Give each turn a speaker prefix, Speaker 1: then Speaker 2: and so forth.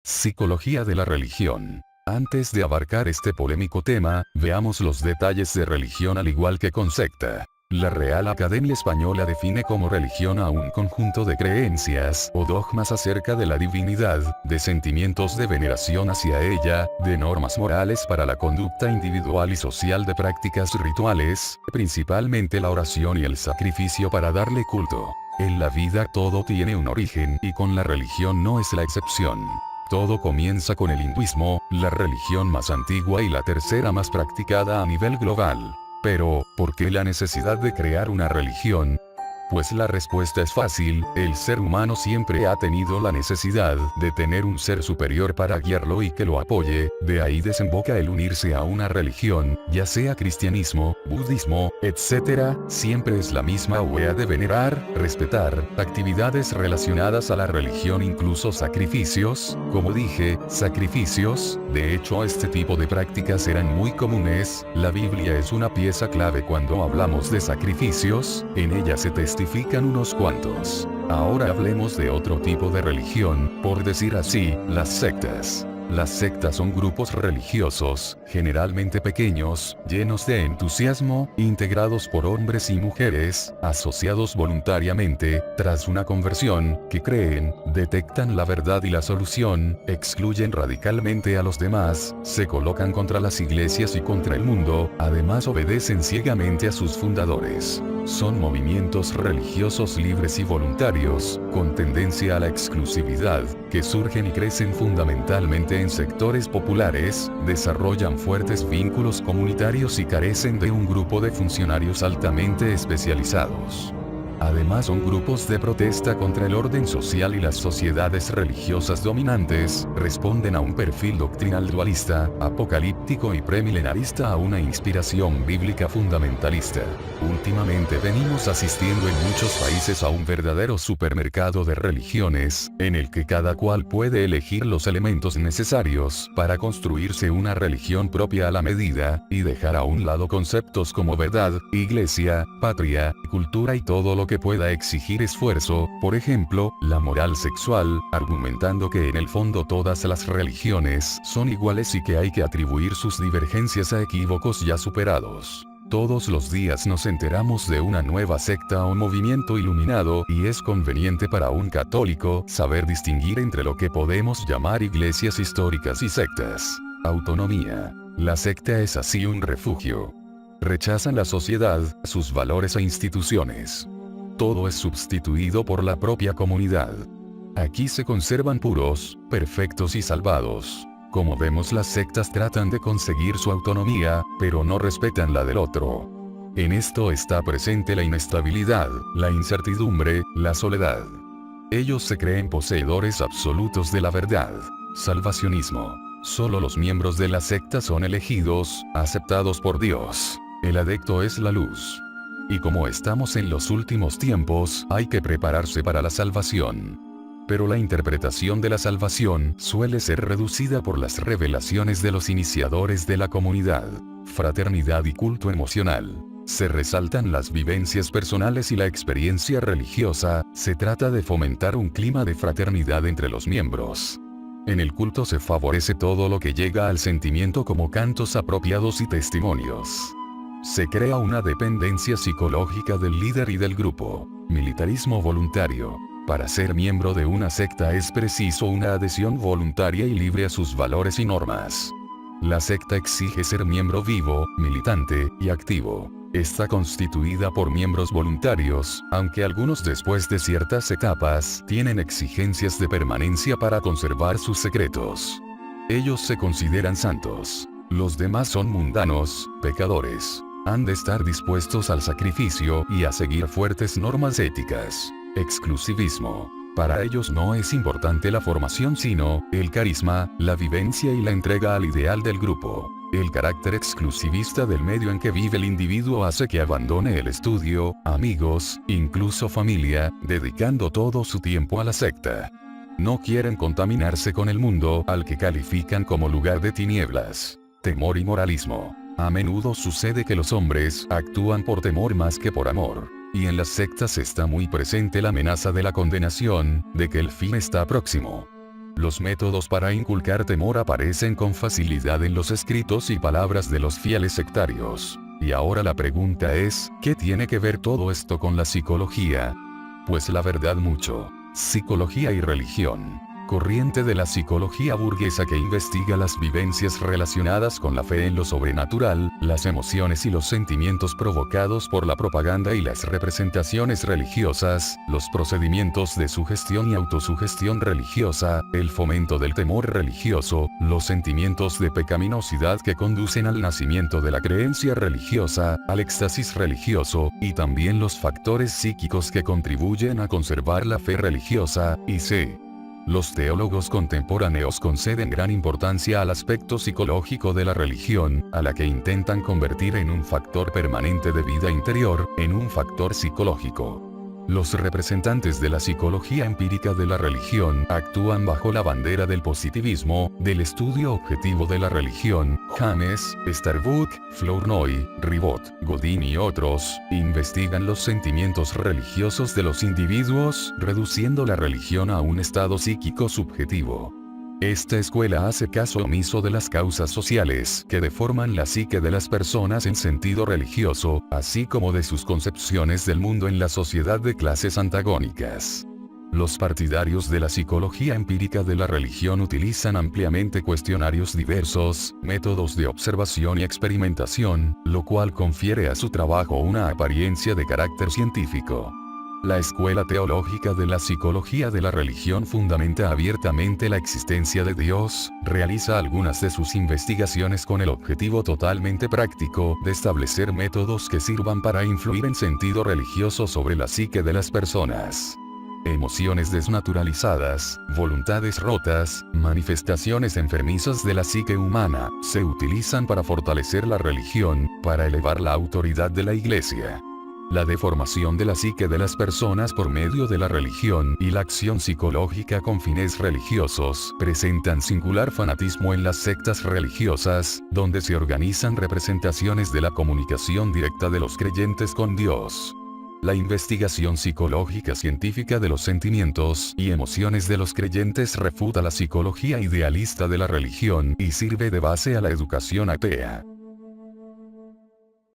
Speaker 1: Psicología de la religión. Antes de abarcar este polémico tema, veamos los detalles de religión al igual que con secta. La Real Academia Española define como religión a un conjunto de creencias o dogmas acerca de la divinidad, de sentimientos de veneración hacia ella, de normas morales para la conducta individual y social, de prácticas rituales, principalmente la oración y el sacrificio para darle culto. En la vida todo tiene un origen y con la religión no es la excepción. Todo comienza con el hinduismo, la religión más antigua y la tercera más practicada a nivel global. Pero, ¿por qué la necesidad de crear una religión? Pues la respuesta es fácil, el ser humano siempre ha tenido la necesidad de tener un ser superior para guiarlo y que lo apoye, de ahí desemboca el unirse a una religión, ya sea cristianismo, budismo, etc., siempre es la misma idea de venerar, respetar, actividades relacionadas a la religión, incluso sacrificios, como dije, sacrificios, de hecho este tipo de prácticas eran muy comunes, la Biblia es una pieza clave cuando hablamos de sacrificios, en ella se testifican unos cuantos. Ahora hablemos de otro tipo de religión, por decir así, las sectas. Las sectas son grupos religiosos, generalmente pequeños, llenos de entusiasmo, integrados por hombres y mujeres, asociados voluntariamente, tras una conversión, que creen, detectan la verdad y la solución, excluyen radicalmente a los demás, se colocan contra las iglesias y contra el mundo, además obedecen ciegamente a sus fundadores. Son movimientos religiosos libres y voluntarios, con tendencia a la exclusividad, que surgen y crecen fundamentalmente en sectores populares, desarrollan fuertes vínculos comunitarios y carecen de un grupo de funcionarios altamente especializados. Además son grupos de protesta contra el orden social y las sociedades religiosas dominantes, responden a un perfil doctrinal dualista, apocalíptico y premilenarista, a una inspiración bíblica fundamentalista. Últimamente venimos asistiendo en muchos países a un verdadero supermercado de religiones, en el que cada cual puede elegir los elementos necesarios para construirse una religión propia a la medida, y dejar a un lado conceptos como verdad, iglesia, patria, cultura y todo lo que pueda exigir esfuerzo, por ejemplo, la moral sexual, argumentando que en el fondo todas las religiones son iguales y que hay que atribuir sus divergencias a equívocos ya superados. Todos los días nos enteramos de una nueva secta o movimiento iluminado, y es conveniente para un católico saber distinguir entre lo que podemos llamar iglesias históricas y sectas. Autonomía. La secta es así un refugio. Rechazan la sociedad, sus valores e instituciones. Todo es sustituido por la propia comunidad. Aquí se conservan puros, perfectos y salvados. Como vemos, las sectas tratan de conseguir su autonomía, pero no respetan la del otro. En esto está presente la inestabilidad, la incertidumbre, la soledad. Ellos se creen poseedores absolutos de la verdad. Salvacionismo. Solo los miembros de la secta son elegidos, aceptados por Dios. El adepto es la luz. Y como estamos en los últimos tiempos, hay que prepararse para la salvación. Pero la interpretación de la salvación suele ser reducida por las revelaciones de los iniciadores de la comunidad. Fraternidad y culto emocional. Se resaltan las vivencias personales y la experiencia religiosa, se trata de fomentar un clima de fraternidad entre los miembros. En el culto se favorece todo lo que llega al sentimiento, como cantos apropiados y testimonios. Se crea una dependencia psicológica del líder y del grupo. Militarismo voluntario. Para ser miembro de una secta es preciso una adhesión voluntaria y libre a sus valores y normas. La secta exige ser miembro vivo, militante y activo. Está constituida por miembros voluntarios, aunque algunos después de ciertas etapas tienen exigencias de permanencia para conservar sus secretos. Ellos se consideran santos. Los demás son mundanos, pecadores. Han de estar dispuestos al sacrificio y a seguir fuertes normas éticas. Exclusivismo. Para ellos no es importante la formación sino el carisma, la vivencia y la entrega al ideal del grupo. El carácter exclusivista del medio en que vive el individuo hace que abandone el estudio, amigos, incluso familia, dedicando todo su tiempo a la secta. No quieren contaminarse con el mundo, al que califican como lugar de tinieblas. Temor y moralismo. A menudo sucede que los hombres actúan por temor más que por amor. Y en las sectas está muy presente la amenaza de la condenación, de que el fin está próximo. Los métodos para inculcar temor aparecen con facilidad en los escritos y palabras de los fieles sectarios. Y ahora la pregunta es, ¿qué tiene que ver todo esto con la psicología? Pues la verdad mucho. Psicología y religión. Corriente de la psicología burguesa que investiga las vivencias relacionadas con la fe en lo sobrenatural, las emociones y los sentimientos provocados por la propaganda y las representaciones religiosas, los procedimientos de sugestión y autosugestión religiosa, el fomento del temor religioso, los sentimientos de pecaminosidad que conducen al nacimiento de la creencia religiosa, al éxtasis religioso, y también los factores psíquicos que contribuyen a conservar la fe religiosa, y c. Los teólogos contemporáneos conceden gran importancia al aspecto psicológico de la religión, a la que intentan convertir en un factor permanente de vida interior, en un factor psicológico. Los representantes de la psicología empírica de la religión actúan bajo la bandera del positivismo, del estudio objetivo de la religión. James, Starbuck, Flournoy, Ribot, Godin y otros investigan los sentimientos religiosos de los individuos, reduciendo la religión a un estado psíquico subjetivo. Esta escuela hace caso omiso de las causas sociales que deforman la psique de las personas en sentido religioso, así como de sus concepciones del mundo en la sociedad de clases antagónicas. Los partidarios de la psicología empírica de la religión utilizan ampliamente cuestionarios diversos, métodos de observación y experimentación, lo cual confiere a su trabajo una apariencia de carácter científico. La escuela teológica de la psicología de la religión fundamenta abiertamente la existencia de Dios, realiza algunas de sus investigaciones con el objetivo totalmente práctico de establecer métodos que sirvan para influir en sentido religioso sobre la psique de las personas. Emociones desnaturalizadas, voluntades rotas, manifestaciones enfermizas de la psique humana, se utilizan para fortalecer la religión, para elevar la autoridad de la Iglesia. La deformación de la psique de las personas por medio de la religión y la acción psicológica con fines religiosos presentan singular fanatismo en las sectas religiosas, donde se organizan representaciones de la comunicación directa de los creyentes con Dios. La investigación psicológica científica de los sentimientos y emociones de los creyentes refuta la psicología idealista de la religión y sirve de base a la educación atea.